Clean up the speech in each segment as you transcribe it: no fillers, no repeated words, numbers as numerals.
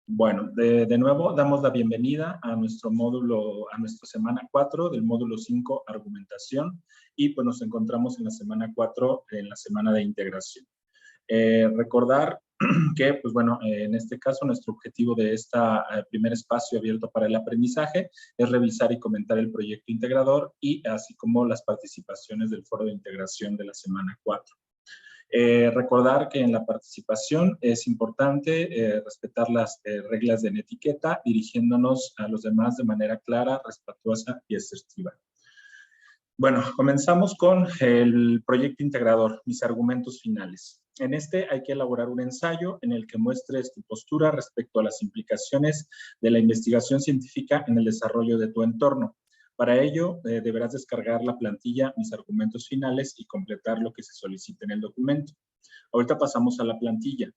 Bueno, de nuevo damos la bienvenida a nuestro módulo, a nuestra semana 4 del módulo 5, argumentación, y pues nos encontramos en la semana 4, en la semana de integración. Recordar que, pues bueno, en este caso nuestro objetivo de este primer espacio abierto para el aprendizaje es revisar y comentar el proyecto integrador y así como las participaciones del foro de integración de la semana 4. Recordar que en la participación es importante respetar las reglas de la etiqueta, dirigiéndonos a los demás de manera clara, respetuosa y asertiva. Bueno, comenzamos con el proyecto integrador, mis argumentos finales. En este hay que elaborar un ensayo en el que muestres tu postura respecto a las implicaciones de la investigación científica en el desarrollo de tu entorno. Para ello, deberás descargar la plantilla Mis argumentos finales y completar lo que se solicita en el documento. Ahorita pasamos a la plantilla.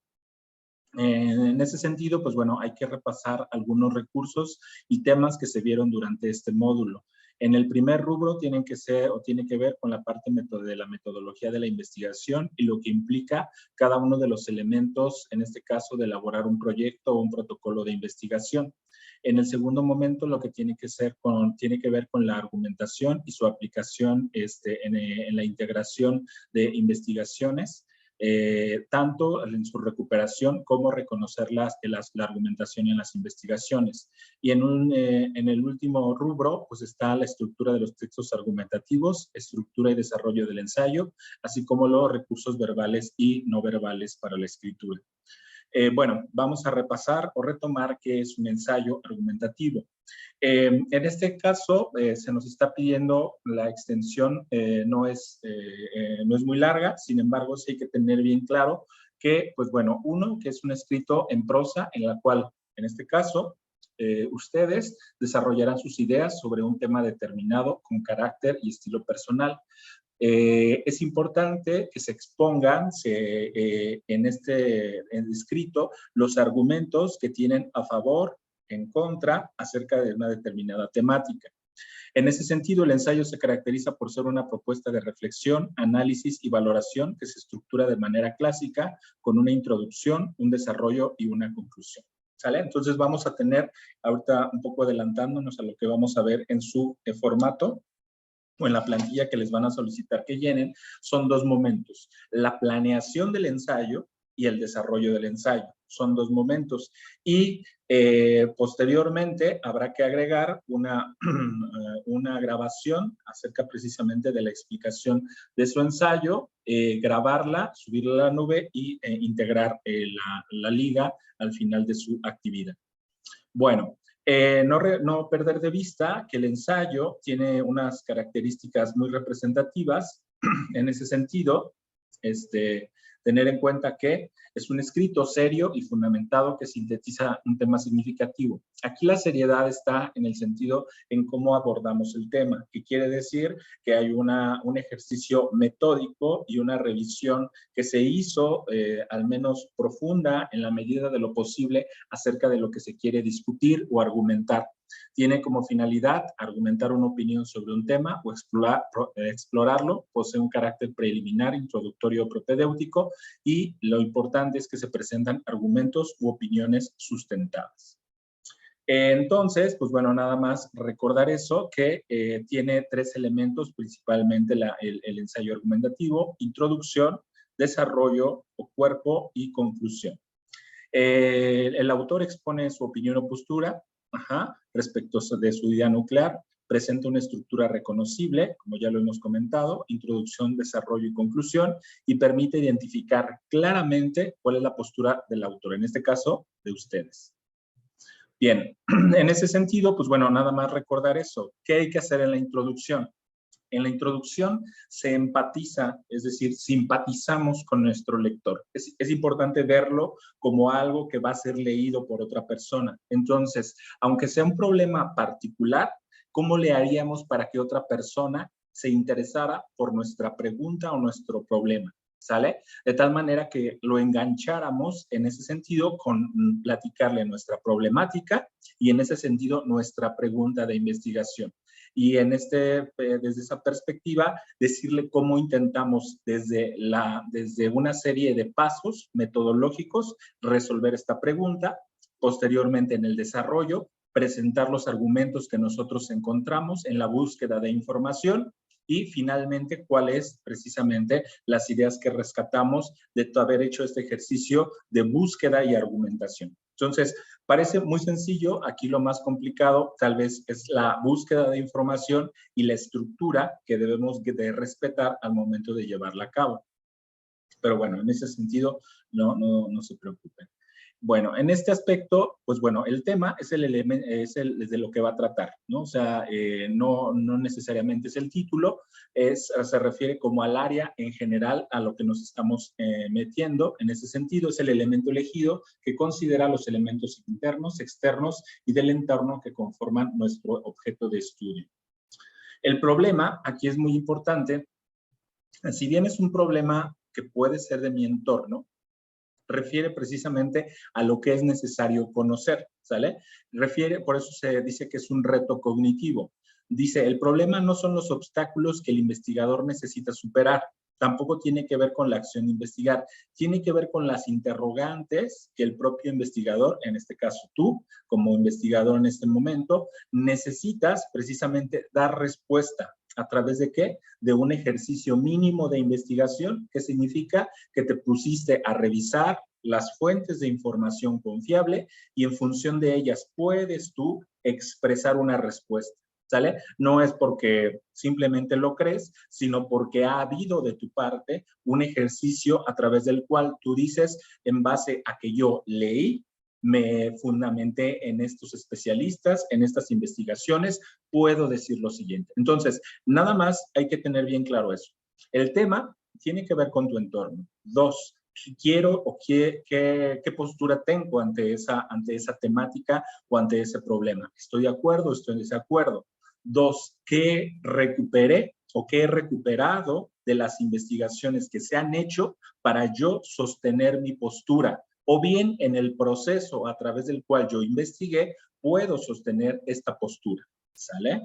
En ese sentido, pues bueno, hay que repasar algunos recursos y temas que se vieron durante este módulo. En el primer rubro tiene que ver con la parte de la metodología de la investigación y lo que implica cada uno de los elementos, en este caso, de elaborar un proyecto o un protocolo de investigación. En el segundo momento, lo que tiene que ver con la argumentación y su aplicación en la integración de investigaciones. Tanto en su recuperación como reconocer la argumentación en las investigaciones. Y en el último rubro, pues está la estructura de los textos argumentativos, estructura y desarrollo del ensayo, así como los recursos verbales y no verbales para la escritura. Bueno, vamos a repasar o retomar qué es un ensayo argumentativo. En este caso, se nos está pidiendo la extensión, no es muy larga, sin embargo, sí hay que tener bien claro que, pues bueno, que es un escrito en prosa en la cual, en este caso, ustedes desarrollarán sus ideas sobre un tema determinado con carácter y estilo personal. Es importante que se expongan en este escrito los argumentos que tienen a favor, en contra, acerca de una determinada temática. En ese sentido, el ensayo se caracteriza por ser una propuesta de reflexión, análisis y valoración que se estructura de manera clásica con una introducción, un desarrollo y una conclusión. ¿Sale? Entonces vamos a tener, ahorita un poco adelantándonos a lo que vamos a ver en su formato, o en la plantilla que les van a solicitar que llenen, son dos momentos. La planeación del ensayo y el desarrollo del ensayo. Son dos momentos. Y posteriormente habrá que agregar una grabación acerca precisamente de la explicación de su ensayo, grabarla, subirla a la nube y integrar la liga al final de su actividad. Bueno, no perder de vista que el ensayo tiene unas características muy representativas. En ese sentido, tener en cuenta que es un escrito serio y fundamentado que sintetiza un tema significativo. Aquí la seriedad está en el sentido en cómo abordamos el tema, que quiere decir que hay un ejercicio metódico y una revisión que se hizo al menos profunda en la medida de lo posible acerca de lo que se quiere discutir o argumentar. Tiene como finalidad argumentar una opinión sobre un tema o explorarlo, posee un carácter preliminar, introductorio o propedéutico, y lo importante es que se presentan argumentos u opiniones sustentadas. Entonces, pues bueno, nada más recordar eso, que tiene tres elementos, principalmente el ensayo argumentativo: introducción, desarrollo o cuerpo y conclusión. El autor expone su opinión o postura respecto de su idea nuclear, presenta una estructura reconocible, como ya lo hemos comentado, introducción, desarrollo y conclusión, y permite identificar claramente cuál es la postura del autor, en este caso, de ustedes. Bien, en ese sentido, pues bueno, nada más recordar eso. ¿Qué hay que hacer en la introducción? En la introducción se empatiza, es decir, simpatizamos con nuestro lector. Es importante verlo como algo que va a ser leído por otra persona. Entonces, aunque sea un problema particular, ¿cómo le haríamos para que otra persona se interesara por nuestra pregunta o nuestro problema? ¿Sale? De tal manera que lo engancháramos en ese sentido con platicarle nuestra problemática y en ese sentido nuestra pregunta de investigación. Y en desde esa perspectiva, decirle cómo intentamos desde una serie de pasos metodológicos resolver esta pregunta. Posteriormente, en el desarrollo, presentar los argumentos que nosotros encontramos en la búsqueda de información y finalmente cuáles precisamente las ideas que rescatamos de haber hecho este ejercicio de búsqueda y argumentación. Entonces, parece muy sencillo, aquí lo más complicado tal vez es la búsqueda de información y la estructura que debemos de respetar al momento de llevarla a cabo. Pero bueno, en ese sentido no se preocupen. Bueno, en este aspecto, pues bueno, el tema es de lo que va a tratar, ¿no? O sea, no necesariamente es el título, se refiere como al área en general a lo que nos estamos metiendo. En ese sentido, es el elemento elegido que considera los elementos internos, externos y del entorno que conforman nuestro objeto de estudio. El problema, aquí es muy importante, si bien es un problema que puede ser de mi entorno, refiere precisamente a lo que es necesario conocer, ¿sale? Por eso se dice que es un reto cognitivo. Dice, el problema no son los obstáculos que el investigador necesita superar, tampoco tiene que ver con la acción de investigar, tiene que ver con las interrogantes que el propio investigador, en este caso tú, como investigador en este momento, necesitas precisamente dar respuesta. ¿A través de qué? De un ejercicio mínimo de investigación, que significa que te pusiste a revisar las fuentes de información confiable y en función de ellas puedes tú expresar una respuesta, ¿sale? No es porque simplemente lo crees, sino porque ha habido de tu parte un ejercicio a través del cual tú dices, en base a que yo leí, me fundamenté en estos especialistas, en estas investigaciones, puedo decir lo siguiente. Entonces, nada más hay que tener bien claro eso. El tema tiene que ver con tu entorno. 2, ¿qué quiero o qué postura tengo ante esa temática o ante ese problema? ¿Estoy de acuerdo o estoy en desacuerdo? 2, ¿qué recuperé o qué he recuperado de las investigaciones que se han hecho para yo sostener mi postura? O bien en el proceso a través del cual yo investigué, puedo sostener esta postura, ¿sale?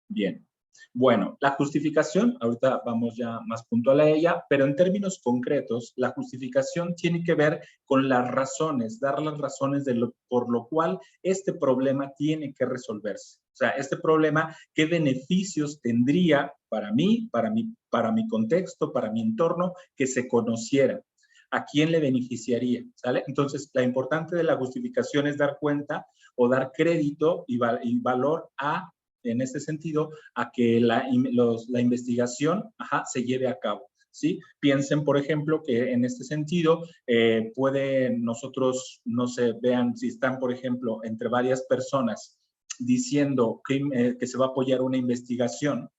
Bien. Bueno, la justificación, ahorita vamos ya más puntual a ella, pero en términos concretos, la justificación tiene que ver con las razones, dar las razones por lo cual este problema tiene que resolverse. O sea, este problema, ¿qué beneficios tendría para mí, para mi contexto, para mi entorno, que se conociera? ¿A quién le beneficiaría? ¿Sale? Entonces, la importante de la justificación es dar cuenta o dar crédito y valor a, en este sentido, a que la investigación se lleve a cabo, ¿sí? Piensen, por ejemplo, que en este sentido pueden nosotros, no sé, vean si están, por ejemplo, entre varias personas diciendo que se va a apoyar una investigación,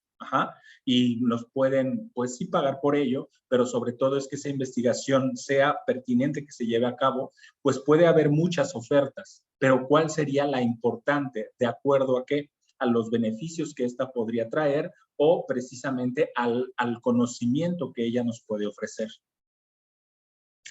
y nos pueden, pues sí, pagar por ello, pero sobre todo es que esa investigación sea pertinente, que se lleve a cabo, pues puede haber muchas ofertas, pero ¿cuál sería la importante? ¿De acuerdo a qué? A los beneficios que esta podría traer o precisamente al conocimiento que ella nos puede ofrecer.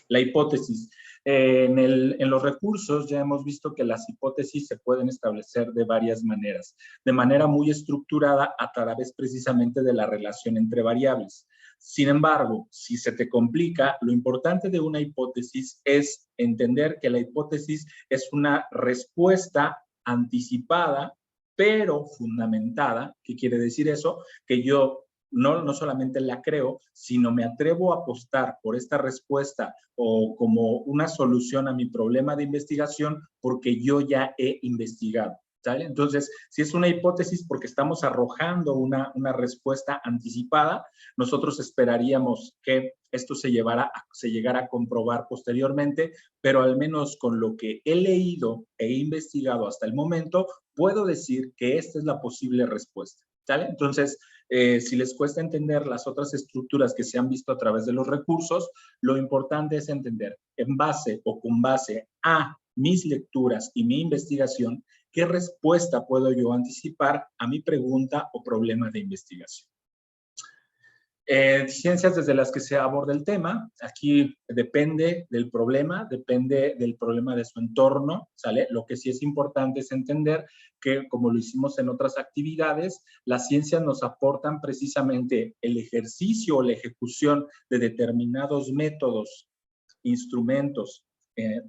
La hipótesis. En los recursos ya hemos visto que las hipótesis se pueden establecer de varias maneras. De manera muy estructurada a través precisamente de la relación entre variables. Sin embargo, si se te complica, lo importante de una hipótesis es entender que la hipótesis es una respuesta anticipada, pero fundamentada. ¿Qué quiere decir eso? Que yo no solamente la creo, sino me atrevo a apostar por esta respuesta o como una solución a mi problema de investigación porque yo ya he investigado, ¿sale? Entonces, si es una hipótesis porque estamos arrojando una respuesta anticipada, nosotros esperaríamos que esto se llegara a comprobar posteriormente, pero al menos con lo que he leído e investigado hasta el momento, puedo decir que esta es la posible respuesta, ¿sale? Entonces, si les cuesta entender las otras estructuras que se han visto a través de los recursos, lo importante es entender en base o con base a mis lecturas y mi investigación, qué respuesta puedo yo anticipar a mi pregunta o problema de investigación. Ciencias desde las que se aborda el tema. Aquí depende del problema de su entorno, ¿sale? Lo que sí es importante es entender que, como lo hicimos en otras actividades, las ciencias nos aportan precisamente el ejercicio o la ejecución de determinados métodos, instrumentos,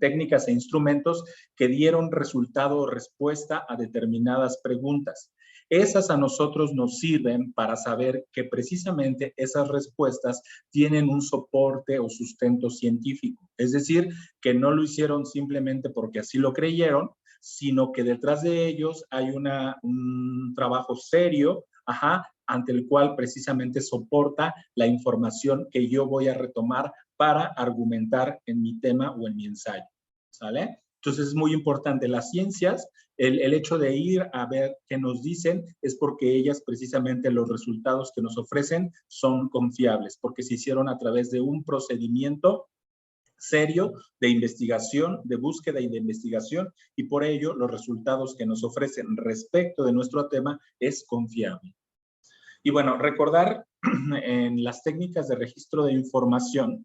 técnicas e instrumentos que dieron resultado o respuesta a determinadas preguntas. Esas a nosotros nos sirven para saber que precisamente esas respuestas tienen un soporte o sustento científico. Es decir, que no lo hicieron simplemente porque así lo creyeron, sino que detrás de ellos hay un trabajo serio, ante el cual precisamente soporta la información que yo voy a retomar para argumentar en mi tema o en mi ensayo, ¿sale? Entonces es muy importante. Las ciencias, el hecho de ir a ver qué nos dicen es porque ellas precisamente los resultados que nos ofrecen son confiables, porque se hicieron a través de un procedimiento serio de investigación, de búsqueda y de investigación, y por ello los resultados que nos ofrecen respecto de nuestro tema es confiable. Y bueno, recordar en las técnicas de registro de información,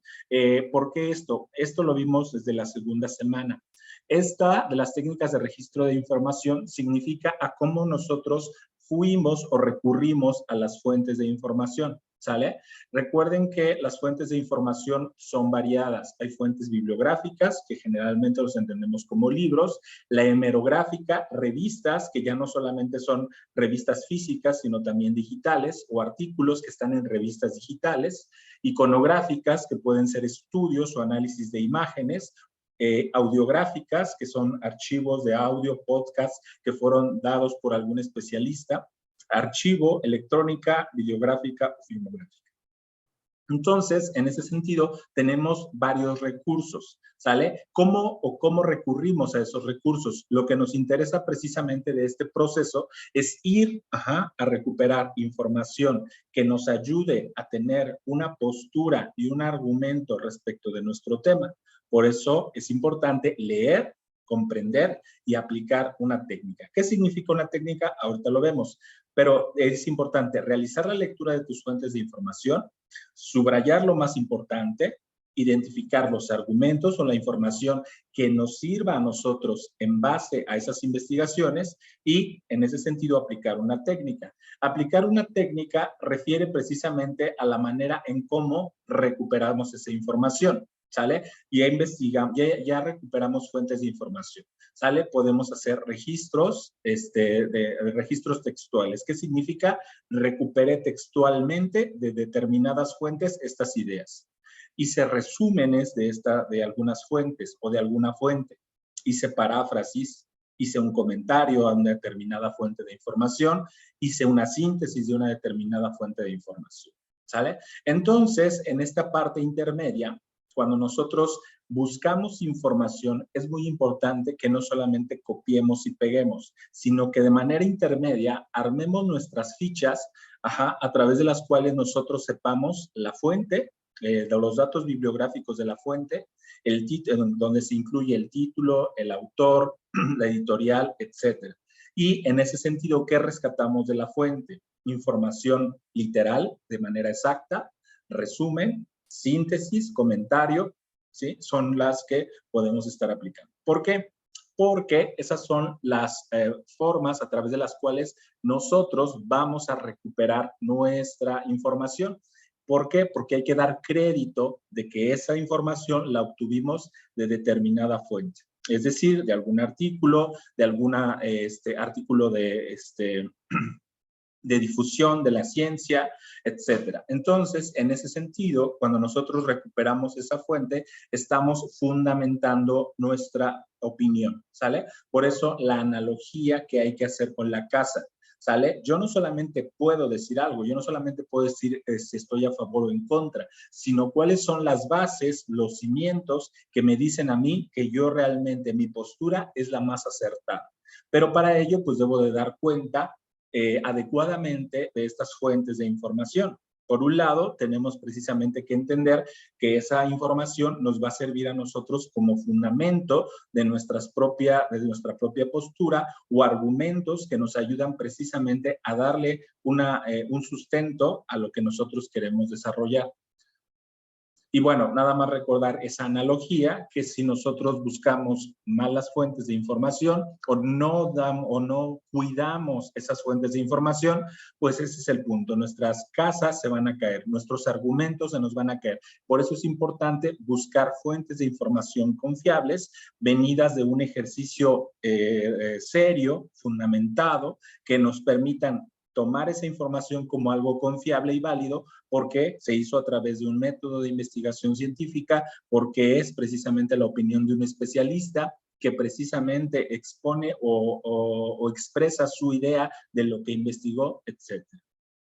¿por qué esto? Esto lo vimos desde la segunda semana. Esta de las técnicas de registro de información significa a cómo nosotros fuimos o recurrimos a las fuentes de información, ¿sale? Recuerden que las fuentes de información son variadas. Hay fuentes bibliográficas, que generalmente los entendemos como libros, la hemerográfica, revistas, que ya no solamente son revistas físicas, sino también digitales, o artículos que están en revistas digitales, iconográficas, que pueden ser estudios o análisis de imágenes, audiográficas, que son archivos de audio, podcasts que fueron dados por algún especialista, archivo, electrónica, videográfica o filmográfica. Entonces, en ese sentido, tenemos varios recursos, ¿sale? ¿Cómo recurrimos a esos recursos? Lo que nos interesa precisamente de este proceso es ir a recuperar información que nos ayude a tener una postura y un argumento respecto de nuestro tema. Por eso es importante leer, comprender y aplicar una técnica. ¿Qué significa una técnica? Ahorita lo vemos, pero es importante realizar la lectura de tus fuentes de información, subrayar lo más importante, identificar los argumentos o la información que nos sirva a nosotros en base a esas investigaciones y, en ese sentido, aplicar una técnica. Aplicar una técnica refiere precisamente a la manera en cómo recuperamos esa información, ¿sale? Ya investigamos, ya recuperamos fuentes de información, ¿sale? Podemos hacer registros, registros textuales. ¿Qué significa? Recupere textualmente de determinadas fuentes estas ideas. Hice resúmenes de algunas fuentes o de alguna fuente. Hice paráfrasis, hice un comentario a una determinada fuente de información, hice una síntesis de una determinada fuente de información, ¿sale? Entonces, en esta parte intermedia, cuando nosotros buscamos información, es muy importante que no solamente copiemos y peguemos, sino que de manera intermedia armemos nuestras fichas a través de las cuales nosotros sepamos la fuente, de los datos bibliográficos de la fuente, el donde se incluye el título, el autor, la editorial, etc. Y en ese sentido, ¿qué rescatamos de la fuente? Información literal, de manera exacta, resumen, síntesis, comentario, ¿sí? Son las que podemos estar aplicando. ¿Por qué? Porque esas son las formas a través de las cuales nosotros vamos a recuperar nuestra información. ¿Por qué? Porque hay que dar crédito de que esa información la obtuvimos de determinada fuente. Es decir, de algún artículo, de algún artículo de difusión de la ciencia, etcétera. Entonces, en ese sentido, cuando nosotros recuperamos esa fuente, estamos fundamentando nuestra opinión, ¿sale? Por eso la analogía que hay que hacer con la casa, ¿sale? Yo no solamente puedo decir algo, yo no solamente puedo decir si estoy a favor o en contra, sino cuáles son las bases, los cimientos que me dicen a mí que yo realmente, mi postura es la más acertada. Pero para ello, pues debo de dar cuenta adecuadamente de estas fuentes de información. Por un lado, tenemos precisamente que entender que esa información nos va a servir a nosotros como fundamento de nuestra propia postura o argumentos que nos ayudan precisamente a darle un sustento a lo que nosotros queremos desarrollar. Y bueno, nada más recordar esa analogía, que si nosotros buscamos malas fuentes de información o no cuidamos esas fuentes de información, pues ese es el punto. Nuestras casas se van a caer, nuestros argumentos se nos van a caer. Por eso es importante buscar fuentes de información confiables, venidas de un ejercicio serio, fundamentado, que nos permitan tomar esa información como algo confiable y válido, porque se hizo a través de un método de investigación científica, porque es precisamente la opinión de un especialista que precisamente expone o expresa su idea de lo que investigó, etc.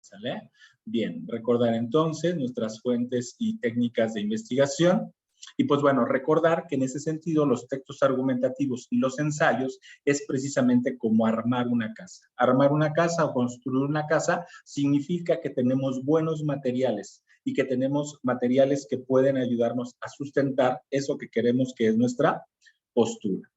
¿Sale? Bien, recordar entonces nuestras fuentes y técnicas de investigación. Y pues bueno, recordar que en ese sentido los textos argumentativos y los ensayos es precisamente como armar una casa. Armar una casa o construir una casa significa que tenemos buenos materiales y que tenemos materiales que pueden ayudarnos a sustentar eso que queremos, que es nuestra postura.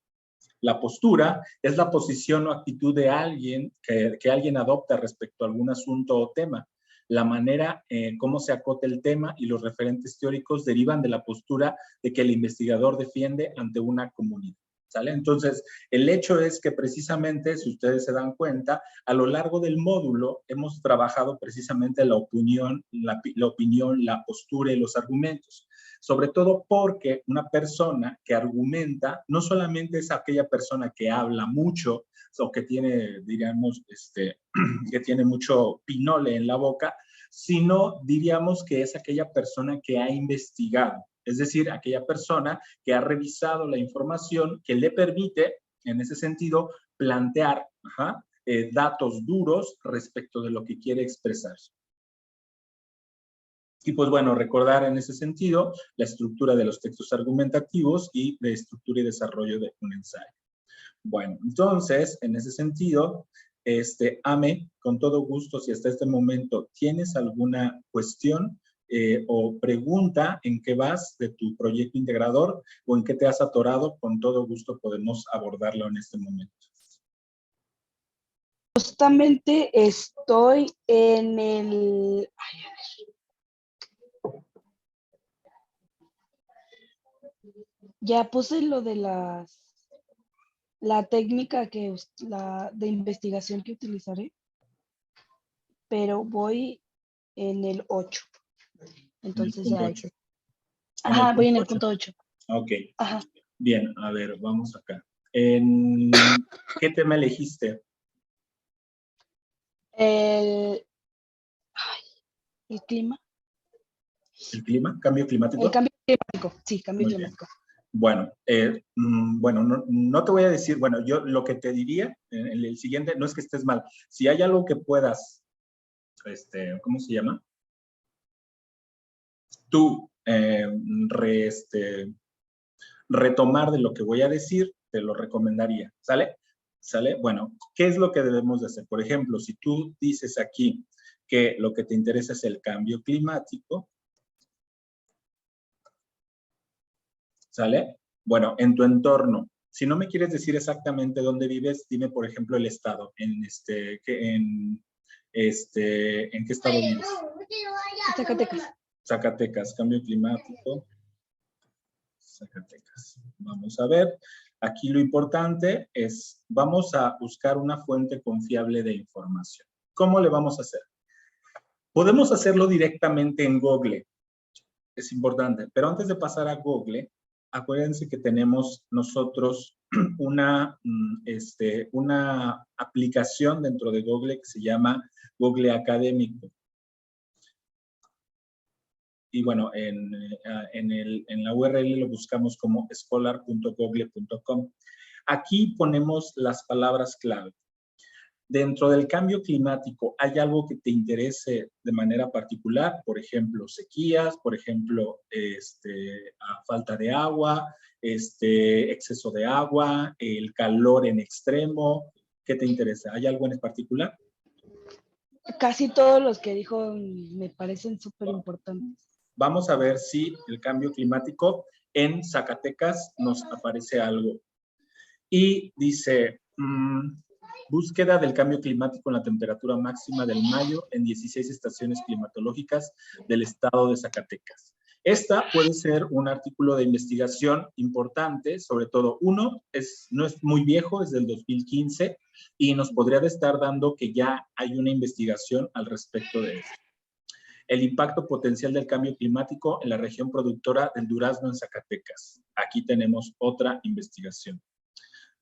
La postura es la posición o actitud de alguien que alguien adopta respecto a algún asunto o tema. La manera cómo se acota el tema y los referentes teóricos derivan de la postura de que el investigador defiende ante una comunidad. ¿Sale? Entonces, el hecho es que precisamente, si ustedes se dan cuenta, a lo largo del módulo hemos trabajado precisamente la opinión, la postura y los argumentos. Sobre todo porque una persona que argumenta no solamente es aquella persona que habla mucho o que tiene, diríamos, que tiene mucho pinole en la boca, sino diríamos que es aquella persona que ha investigado. Es decir, aquella persona que ha revisado la información que le permite, en ese sentido, plantear datos duros respecto de lo que quiere expresar. Y pues bueno, recordar en ese sentido la estructura de los textos argumentativos y la estructura y desarrollo de un ensayo. Bueno, entonces, en ese sentido, Ame, con todo gusto, si hasta este momento tienes alguna cuestión o pregunta en qué vas de tu proyecto integrador o en qué te has atorado, con todo gusto podemos abordarlo en este momento. Justamente estoy en el... Ya puse lo de la técnica de investigación que utilizaré, pero voy en el 8. Entonces ya es. Ajá, voy en el punto 8. Ok. Ajá. Bien, a ver, vamos acá. ¿Qué tema elegiste? El clima. ¿El clima? ¿Cambio climático? El cambio climático, sí, cambio Muy climático. Bien. Bueno, no te voy a decir, bueno, yo lo que te diría en el siguiente, no es que estés mal, si hay algo que puedas, ¿cómo se llama? Tú retomar de lo que voy a decir, te lo recomendaría, ¿sale? ¿Sale? Bueno, ¿qué es lo que debemos de hacer? Por ejemplo, si tú dices aquí que lo que te interesa es el cambio climático, ¿sale? Bueno, en tu entorno, si no me quieres decir exactamente dónde vives, dime, por ejemplo, el estado. ¿En qué estado vives? Zacatecas. Zacatecas, cambio climático. Zacatecas. Vamos a ver. Aquí lo importante es, vamos a buscar una fuente confiable de información. ¿Cómo le vamos a hacer? Podemos hacerlo directamente en Google. Es importante. Pero antes de pasar a Google, acuérdense que tenemos nosotros una aplicación dentro de Google que se llama Google Académico. Y bueno, en la URL lo buscamos como scholar.google.com. Aquí ponemos las palabras clave. Dentro del cambio climático, ¿hay algo que te interese de manera particular? Por ejemplo, sequías, por ejemplo, falta de agua, exceso de agua, el calor en extremo. ¿Qué te interesa? ¿Hay algo en particular? Casi todos los que dijo me parecen súper importantes. Vamos a ver si el cambio climático en Zacatecas nos aparece algo. Y dice, búsqueda del cambio climático en la temperatura máxima del mayo en 16 estaciones climatológicas del estado de Zacatecas. Esta puede ser un artículo de investigación importante, sobre todo uno, no es muy viejo, es del 2015, y nos podría estar dando que ya hay una investigación al respecto de esto. El impacto potencial del cambio climático en la región productora del durazno en Zacatecas. Aquí tenemos otra investigación.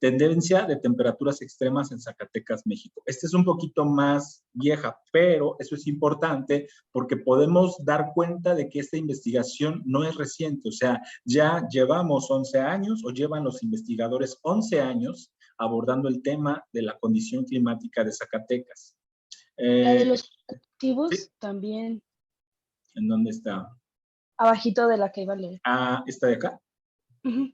Tendencia de temperaturas extremas en Zacatecas, México. Esta es un poquito más vieja, pero eso es importante porque podemos dar cuenta de que esta investigación no es reciente, o sea, ya llevamos 11 años o llevan los investigadores 11 años abordando el tema de la condición climática de Zacatecas. La de los cultivos ¿sí? también. ¿En dónde está? Abajito de la que iba a leer. Ah, ¿está de acá? Uh-huh.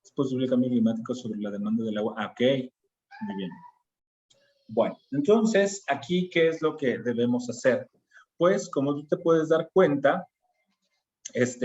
Es posible cambio climático sobre la demanda del agua. Ok, muy bien. Bueno, entonces, aquí, ¿qué es lo que debemos hacer? Pues, como tú te puedes dar cuenta,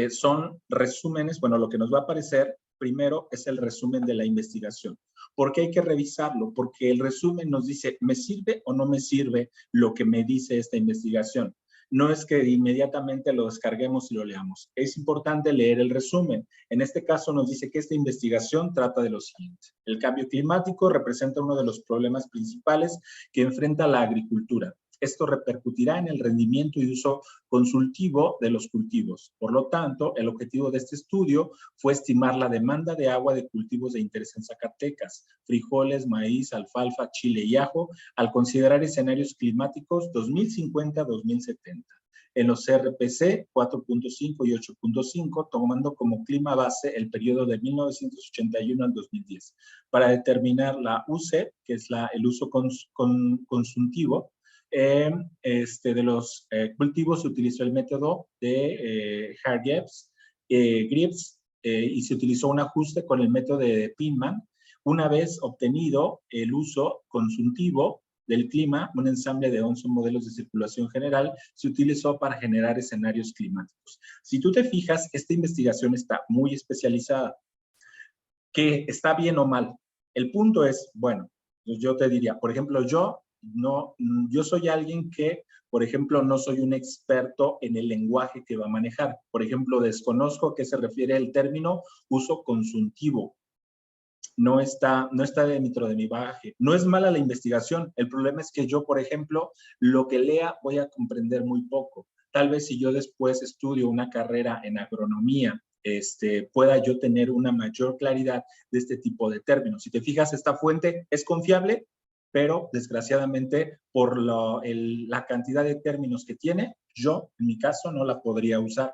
son resúmenes, bueno, lo que nos va a aparecer primero es el resumen de la investigación. ¿Por qué hay que revisarlo? Porque el resumen nos dice, ¿me sirve o no me sirve lo que me dice esta investigación? No es que inmediatamente lo descarguemos y lo leamos. Es importante leer el resumen. En este caso nos dice que esta investigación trata de lo siguiente. El cambio climático representa uno de los problemas principales que enfrenta la agricultura. Esto repercutirá en el rendimiento y uso consultivo de los cultivos. Por lo tanto, el objetivo de este estudio fue estimar la demanda de agua de cultivos de interés en Zacatecas, frijoles, maíz, alfalfa, chile y ajo, al considerar escenarios climáticos 2050-2070. En los CRPC 4.5 y 8.5, tomando como clima base el periodo de 1981 al 2010, para determinar la UC, que es el uso consultivo, de los cultivos se utilizó el método de Hargreaves, y se utilizó un ajuste con el método de Pinman. Una vez obtenido el uso consultivo del clima, un ensamble de 11 modelos de circulación general se utilizó para generar escenarios climáticos. Si tú te fijas, esta investigación está muy especializada. ¿Que está bien o mal? El punto es, bueno, yo te diría, por ejemplo, yo soy alguien que, por ejemplo, no soy un experto en el lenguaje que va a manejar. Por ejemplo, desconozco a qué se refiere el término uso consultivo. No está dentro de mi bagaje. No es mala la investigación. El problema es que yo, por ejemplo, lo que lea voy a comprender muy poco. Tal vez si yo después estudio una carrera en agronomía, pueda yo tener una mayor claridad de este tipo de términos. Si te fijas, esta fuente es confiable, pero desgraciadamente por la cantidad de términos que tiene, yo, en mi caso, no la podría usar.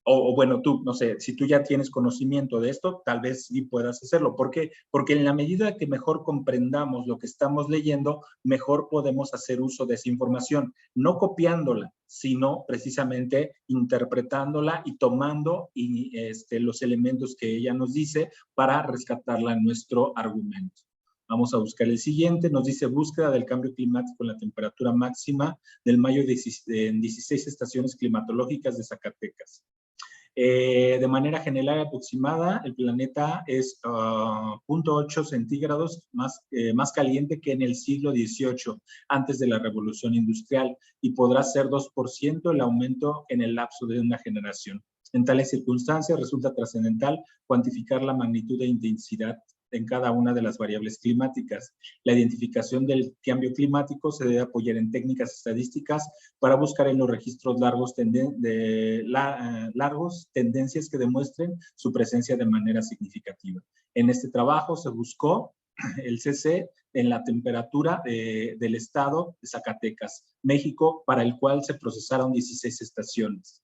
O bueno, tú, no sé, si tú ya tienes conocimiento de esto, tal vez sí puedas hacerlo. ¿Por qué? Porque en la medida que mejor comprendamos lo que estamos leyendo, mejor podemos hacer uso de esa información, no copiándola, sino precisamente interpretándola y tomando los elementos que ella nos dice para rescatarla en nuestro argumento. Vamos a buscar el siguiente. Nos dice búsqueda del cambio climático en la temperatura máxima del mayo en 16 estaciones climatológicas de Zacatecas. De manera general aproximada, el planeta es 0.8 centígrados más caliente que en el siglo XVIII, antes de la Revolución Industrial, y podrá ser 2% el aumento en el lapso de una generación. En tales circunstancias resulta trascendental cuantificar la magnitud e intensidad en cada una de las variables climáticas. La identificación del cambio climático se debe apoyar en técnicas estadísticas para buscar en los registros largos tendencias que demuestren su presencia de manera significativa. En este trabajo se buscó el CC en la temperatura del estado de Zacatecas, México, para el cual se procesaron 16 estaciones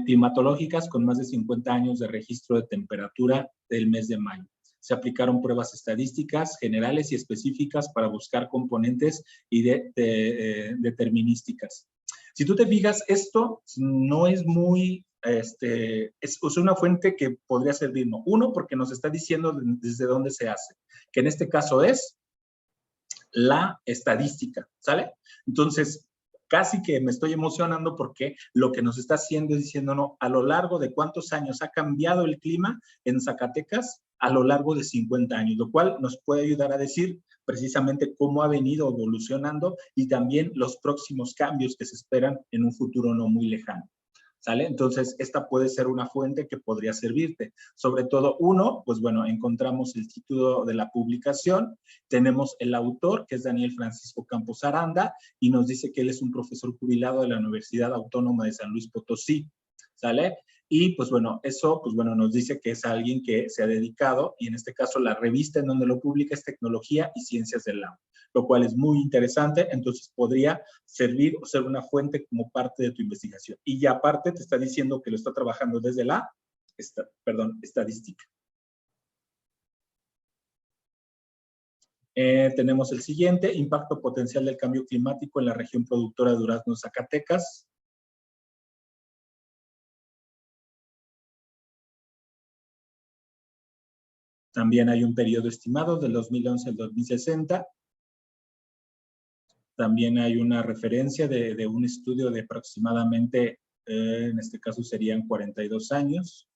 climatológicas con más de 50 años de registro de temperatura del mes de mayo. Se aplicaron pruebas estadísticas generales y específicas para buscar componentes y determinísticas. Si tú te fijas, esto no es muy, es una fuente que podría servirnos. Uno, porque nos está diciendo desde dónde se hace, que en este caso es la estadística, ¿sale? Entonces, casi que me estoy emocionando porque lo que nos está haciendo es diciendo, no, a lo largo de cuántos años ha cambiado el clima en Zacatecas a lo largo de 50 años, lo cual nos puede ayudar a decir precisamente cómo ha venido evolucionando y también los próximos cambios que se esperan en un futuro no muy lejano. ¿Sale? Entonces, esta puede ser una fuente que podría servirte. Sobre todo, uno, pues bueno, encontramos el título de la publicación, tenemos el autor, que es Daniel Francisco Campos Aranda, y nos dice que él es un profesor jubilado de la Universidad Autónoma de San Luis Potosí, ¿sale? Y pues bueno, eso pues bueno, nos dice que es alguien que se ha dedicado, y en este caso la revista en donde lo publica es Tecnología y Ciencias del Agua, lo cual es muy interesante, entonces podría servir o ser una fuente como parte de tu investigación. Y ya aparte te está diciendo que lo está trabajando desde la, estadística. Tenemos el siguiente, impacto potencial del cambio climático en la región productora de durazno, Zacatecas. También hay un periodo estimado del 2011 al 2060. También hay una referencia de un estudio de aproximadamente, en este caso serían 42 años.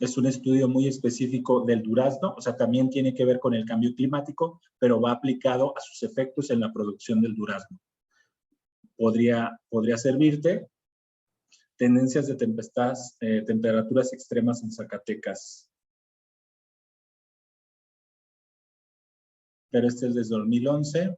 Es un estudio muy específico del durazno, o sea, también tiene que ver con el cambio climático, pero va aplicado a sus efectos en la producción del durazno. Podría servirte. Tendencias de tempestades, temperaturas extremas en Zacatecas. Pero este es desde 2011.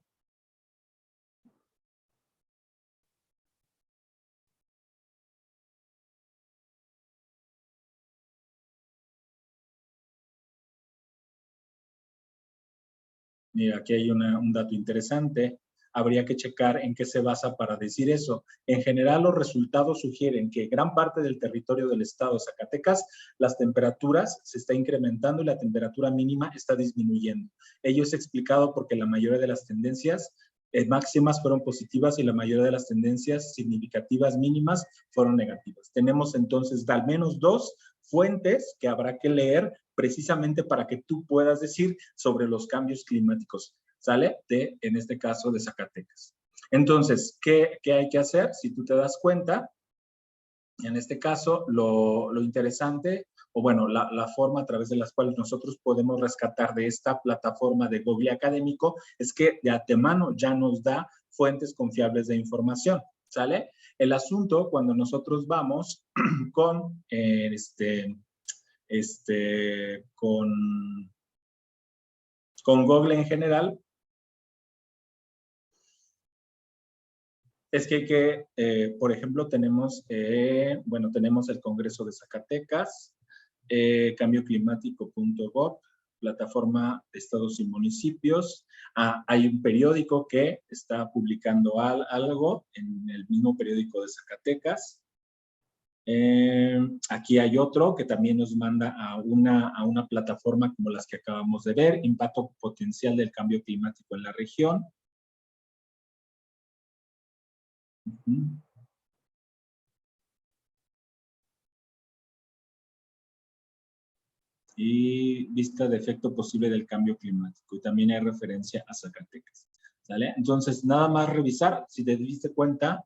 Mira, aquí hay un dato interesante. Habría que checar en qué se basa para decir eso. En general, los resultados sugieren que gran parte del territorio del estado de Zacatecas, las temperaturas se está incrementando y la temperatura mínima está disminuyendo. Ello es explicado porque la mayoría de las tendencias máximas fueron positivas y la mayoría de las tendencias significativas mínimas fueron negativas. Tenemos entonces al menos dos fuentes que habrá que leer precisamente para que tú puedas decir sobre los cambios climáticos, ¿sale? En este caso, de Zacatecas. Entonces, ¿qué hay que hacer? Si tú te das cuenta, en este caso, lo interesante, o bueno, la forma a través de las cuales nosotros podemos rescatar de esta plataforma de Google Académico es que de antemano ya nos da fuentes confiables de información, ¿sale? El asunto, cuando nosotros vamos con con Google en general, es que por ejemplo, tenemos el Congreso de Zacatecas, cambioclimático.gov, plataforma de estados y municipios. Hay un periódico que está publicando algo en el mismo periódico de Zacatecas. Aquí hay otro que también nos manda a una plataforma como las que acabamos de ver, impacto potencial del cambio climático en la región. Y vista de efecto posible del cambio climático. Y también hay referencia a Zacatecas. ¿Sale? Entonces, nada más revisar. Si te diste cuenta,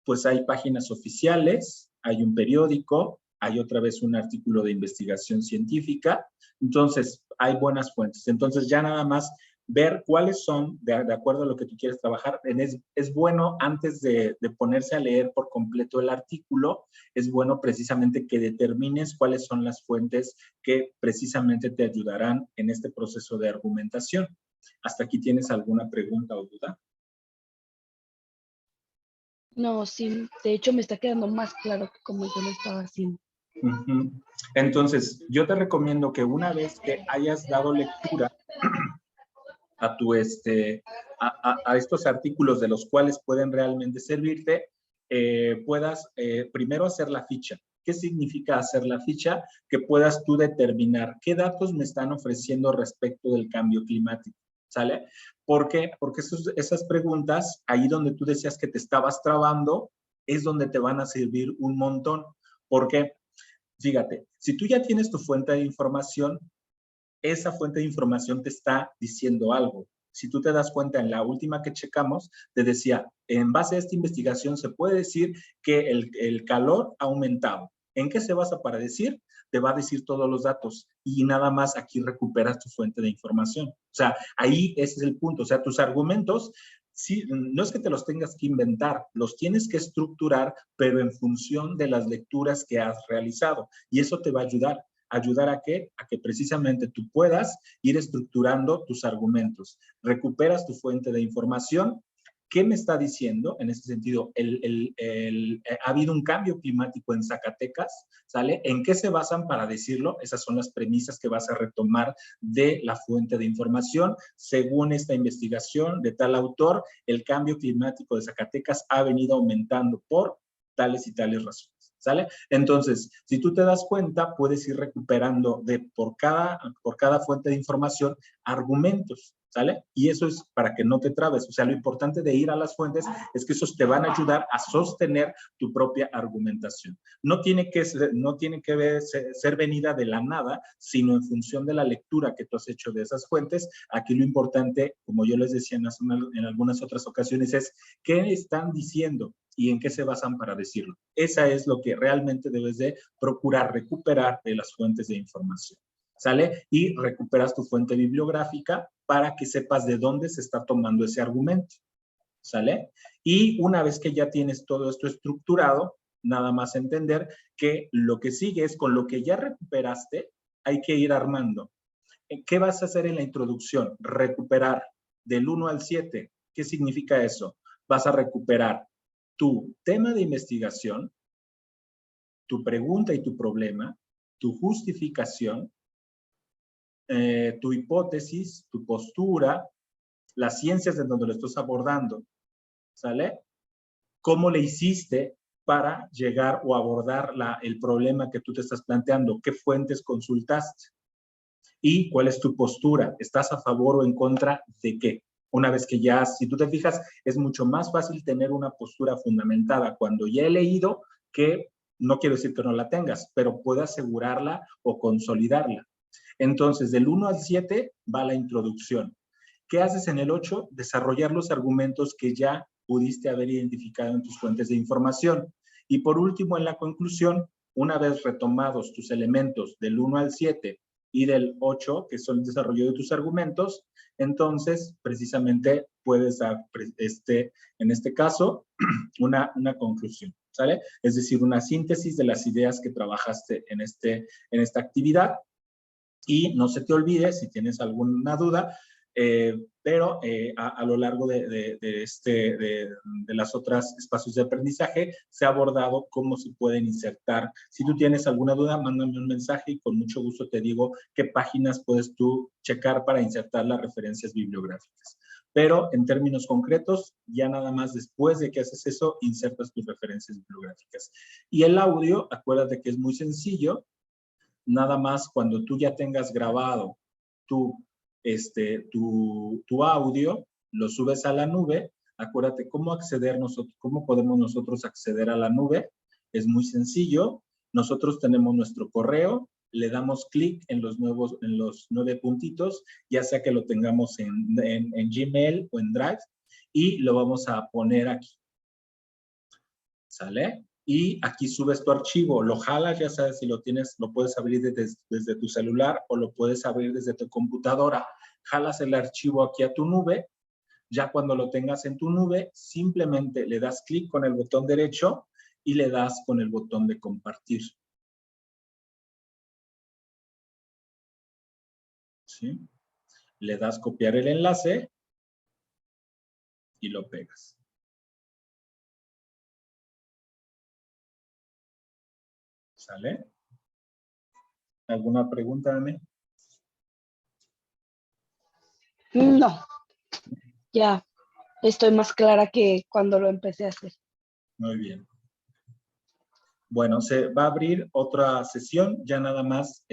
pues hay páginas oficiales, hay un periódico, hay otra vez un artículo de investigación científica. Entonces, hay buenas fuentes. Entonces, ya nada más ver cuáles son, de acuerdo a lo que tú quieres trabajar. Es bueno, antes de ponerse a leer por completo el artículo, es bueno precisamente que determines cuáles son las fuentes que precisamente te ayudarán en este proceso de argumentación. ¿Hasta aquí tienes alguna pregunta o duda? No, sí, de hecho me está quedando más claro que como yo lo estaba haciendo. Entonces, yo te recomiendo que una vez que hayas dado lectura a estos artículos de los cuales pueden realmente servirte, puedas primero hacer la ficha. ¿Qué significa hacer la ficha? Que puedas tú determinar qué datos me están ofreciendo respecto del cambio climático, ¿sale? ¿Por qué? Porque esas preguntas, ahí donde tú decías que te estabas trabando, es donde te van a servir un montón. ¿Por qué? Fíjate, si tú ya tienes tu fuente de información, esa fuente de información te está diciendo algo. Si tú te das cuenta, en la última que checamos, te decía, en base a esta investigación se puede decir que el calor ha aumentado. ¿En qué se basa para decir? Te va a decir todos los datos y nada más aquí recuperas tu fuente de información. O sea, ahí ese es el punto. O sea, tus argumentos, sí, no es que te los tengas que inventar, los tienes que estructurar, pero en función de las lecturas que has realizado. Y eso te va a ayudar. ¿Ayudar a qué? A que precisamente tú puedas ir estructurando tus argumentos. Recuperas tu fuente de información. ¿Qué me está diciendo? En ese sentido, ha habido un cambio climático en Zacatecas, ¿sale? ¿En qué se basan para decirlo? Esas son las premisas que vas a retomar de la fuente de información. Según esta investigación de tal autor, el cambio climático de Zacatecas ha venido aumentando por tales y tales razones. ¿Sale? Entonces, si tú te das cuenta, puedes ir recuperando por cada fuente de información argumentos, ¿sale? Y eso es para que no te trabes. O sea, lo importante de ir a las fuentes es que esos te van a ayudar a sostener tu propia argumentación. No tiene que ser venida de la nada, sino en función de la lectura que tú has hecho de esas fuentes. Aquí lo importante, como yo les decía en algunas otras ocasiones, es qué están diciendo y en qué se basan para decirlo. Esa es lo que realmente debes de procurar recuperar de las fuentes de información, ¿sale? Y recuperas tu fuente bibliográfica para que sepas de dónde se está tomando ese argumento, ¿sale? Y una vez que ya tienes todo esto estructurado, nada más entender que lo que sigue es con lo que ya recuperaste, hay que ir armando. ¿Qué vas a hacer en la introducción? Recuperar del 1 al 7. ¿Qué significa eso? Vas a recuperar tu tema de investigación, tu pregunta y tu problema, tu justificación, tu hipótesis, tu postura, las ciencias en donde lo estás abordando, ¿sale? ¿Cómo le hiciste para llegar o abordar el problema que tú te estás planteando? ¿Qué fuentes consultaste? ¿Y cuál es tu postura? ¿Estás a favor o en contra de qué? Una vez que ya, si tú te fijas, es mucho más fácil tener una postura fundamentada cuando ya he leído que, no quiero decir que no la tengas, pero puedo asegurarla o consolidarla. Entonces, del 1 al 7 va la introducción. ¿Qué haces en el 8? Desarrollar los argumentos que ya pudiste haber identificado en tus fuentes de información. Y por último, en la conclusión, una vez retomados tus elementos del 1 al 7 y del 8, que son el desarrollo de tus argumentos, entonces precisamente puedes dar, en este caso, una conclusión, ¿sale? Es decir, una síntesis de las ideas que trabajaste en esta actividad. Y no se te olvide, si tienes alguna duda, pero a lo largo de las otras espacios de aprendizaje se ha abordado cómo se pueden insertar. Si tú tienes alguna duda, mándame un mensaje y con mucho gusto te digo qué páginas puedes tú checar para insertar las referencias bibliográficas. Pero en términos concretos, ya nada más después de que haces eso, insertas tus referencias bibliográficas. Y el audio, acuérdate que es muy sencillo. Nada más cuando tú ya tengas grabado tu audio, lo subes a la nube. Acuérdate cómo podemos nosotros acceder a la nube. Es muy sencillo. Nosotros tenemos nuestro correo, le damos clic en los 9 puntitos, ya sea que lo tengamos en Gmail o en Drive, y lo vamos a poner aquí. ¿Sale? Y aquí subes tu archivo, lo jalas, ya sabes si lo tienes, lo puedes abrir desde tu celular o lo puedes abrir desde tu computadora. Jalas el archivo aquí a tu nube, ya cuando lo tengas en tu nube, simplemente le das clic con el botón derecho y le das con el botón de compartir. ¿Sí? Le das copiar el enlace y lo pegas. ¿Sale? ¿Alguna pregunta, Ame? No, ya estoy más clara que cuando lo empecé a hacer. Muy bien. Bueno, se va a abrir otra sesión, ya nada más